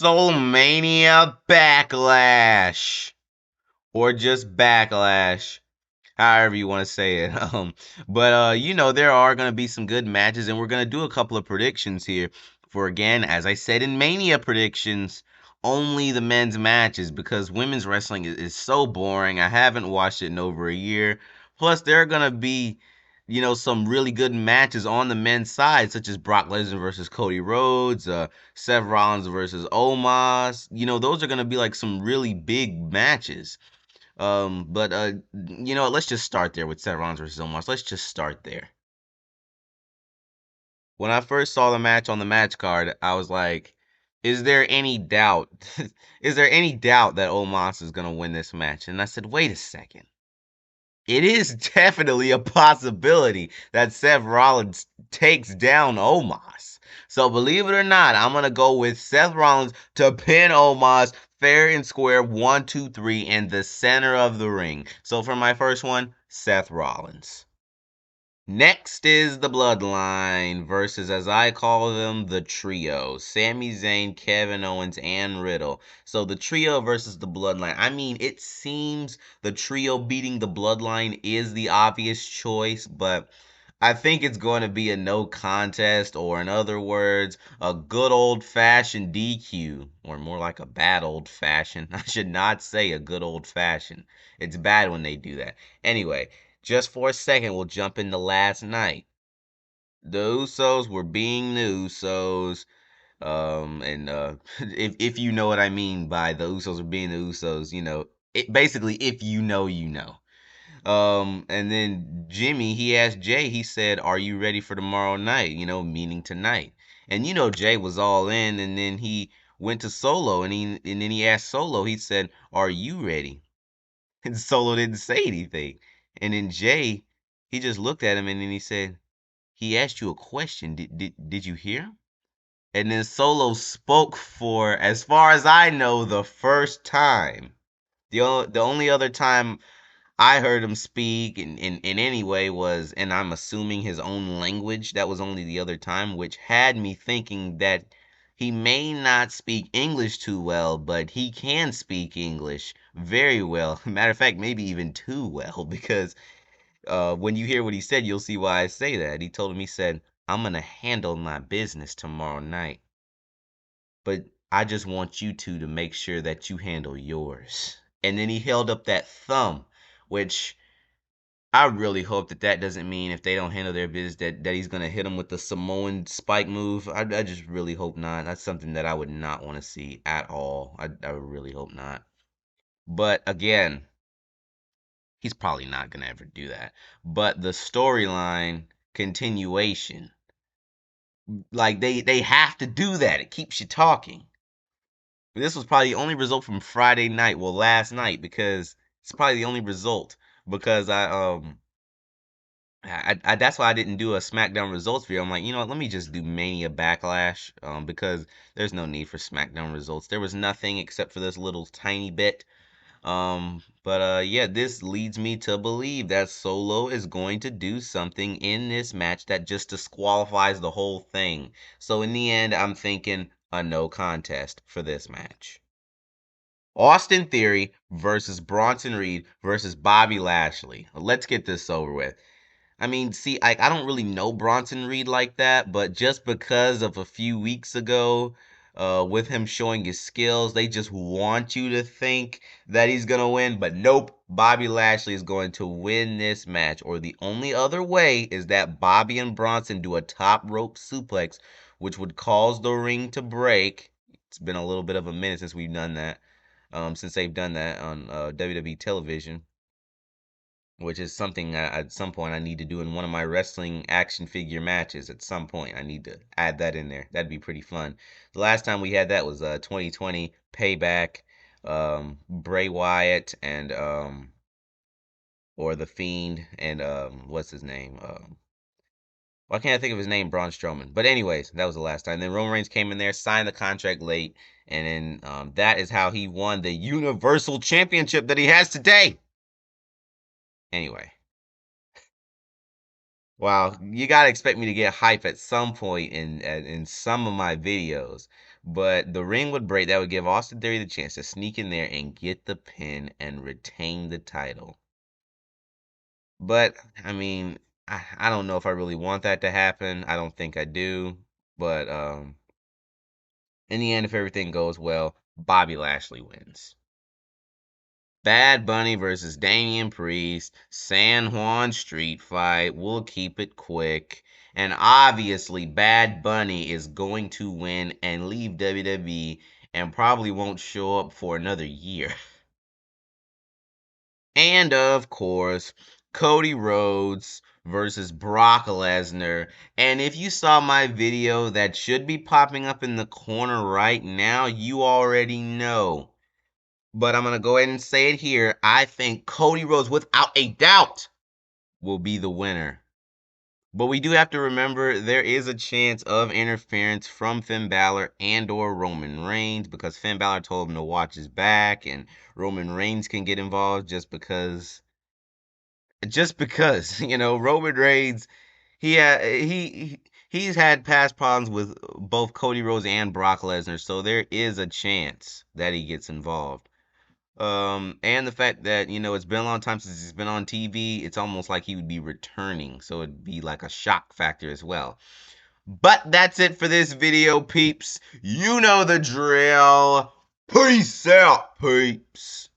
WrestleMania Backlash. Or just Backlash. However you want to say it. But you know, there are gonna be some good matches, and we're gonna do a couple of predictions here. For again, as I said in Mania predictions, only the men's matches because women's wrestling is so boring. I haven't watched it in over a year. Plus, there are gonna be, you know, some really good matches on the men's side, such as Brock Lesnar versus Cody Rhodes, Seth Rollins versus Omos. You know, those are gonna be like some really big matches. But you know, let's just start there with Seth Rollins versus Omos. Let's just start there. When I first saw the match on the match card, I was like, "Is there any doubt? Is there any doubt that Omos is gonna win this match?" And I said, "Wait a second. It is definitely a possibility that Seth Rollins takes down Omos." So believe it or not, I'm gonna go with Seth Rollins to pin Omos fair and square, 1, 2, 3 in the center of the ring. So for my first one, Seth Rollins. Next is the Bloodline versus, as I call them, the Trio. Sami Zayn, Kevin Owens, and Riddle. So the Trio versus the Bloodline. I mean, it seems the Trio beating the Bloodline is the obvious choice, but I think it's going to be a no contest, or in other words, a good old-fashioned DQ, or more like a bad old-fashioned. I should not say a good old-fashioned. It's bad when they do that. Anyway, just for a second, we'll jump into last night. The Usos were being the Usos. And if you know what I mean by the Usos are being the Usos, you know, it basically, if you know, you know. And then Jimmy, he asked Jay, he said, "Are you ready for tomorrow night?" You know, meaning tonight. And you know, Jay was all in, and then he went to Solo, and then he asked Solo, he said, "Are you ready?" And Solo didn't say anything. And then Jay, he just looked at him, and then he said, "He asked you a question. Did you hear him?" And then Solo spoke for, as far as I know, the first time. The only other time I heard him speak in any way was, and I'm assuming his own language. That was only the other time, which had me thinking that he may not speak English too well, but he can speak English very well. Matter of fact, maybe even too well, because when you hear what he said, you'll see why I say that. He told him, he said, "I'm gonna handle my business tomorrow night, but I just want you two to make sure that you handle yours." And then he held up that thumb, which I really hope that that doesn't mean if they don't handle their business that he's gonna hit them with the Samoan spike move. I just really hope not. That's something that I would not want to see at all. I really hope not. But again, he's probably not gonna ever do that. But the storyline continuation, like they have to do that. It keeps you talking. This was probably the only result from Friday night, well last night, because it's probably the only result because I that's why I didn't do a SmackDown results video. I'm like, you know what, let me just do Mania Backlash, because there's no need for SmackDown results. There was nothing except for this little tiny bit. But yeah, this leads me to believe that Solo is going to do something in this match that just disqualifies the whole thing. So in the end, I'm thinking a no contest for this match. Austin Theory versus Bronson Reed versus Bobby Lashley. Let's get this over with. I mean, see, I don't really know Bronson Reed like that, but just because of a few weeks ago, with him showing his skills, they just want you to think that he's gonna win. But nope, Bobby Lashley is going to win this match. Or the only other way is that Bobby and Bronson do a top rope suplex, which would cause the ring to break. It's been a little bit of a minute since we've done that, since they've done that on WWE television, which is something at some point I need to do in one of my wrestling action figure matches. At some point, I need to add that in there. That'd be pretty fun. The last time we had that was 2020 Payback, Bray Wyatt and or the Fiend and what's his name? Why can't I think of his name? Braun Strowman. But anyways, that was the last time. Then Roman Reigns came in there, signed the contract late, and then that is how he won the Universal Championship that he has today. Anyway. Wow, you gotta expect me to get hype at some point in some of my videos. But the ring would break. That would give Austin Theory the chance to sneak in there and get the pin and retain the title. But I mean, I don't know if I really want that to happen. I don't think I do. But in the end, if everything goes well, Bobby Lashley wins. Bad Bunny versus Damian Priest, San Juan street fight. We'll keep it quick. And obviously, Bad Bunny is going to win and leave WWE and probably won't show up for another year. And of course, Cody Rhodes versus Brock Lesnar. And if you saw my video that should be popping up in the corner right now, you already know. But I'm going to go ahead and say it here. I think Cody Rhodes, without a doubt, will be the winner. But we do have to remember there is a chance of interference from Finn Balor and or Roman Reigns because Finn Balor told him to watch his back and Roman Reigns can get involved just because Roman Reigns he's had past problems with both Cody Rhodes and Brock Lesnar, so there is a chance that he gets involved. And the fact that it's been a long time since he's been on TV, it's almost like he would be returning, so it'd be like a shock factor as well. But that's it for this video, peeps. You know the drill. Peace out, peeps.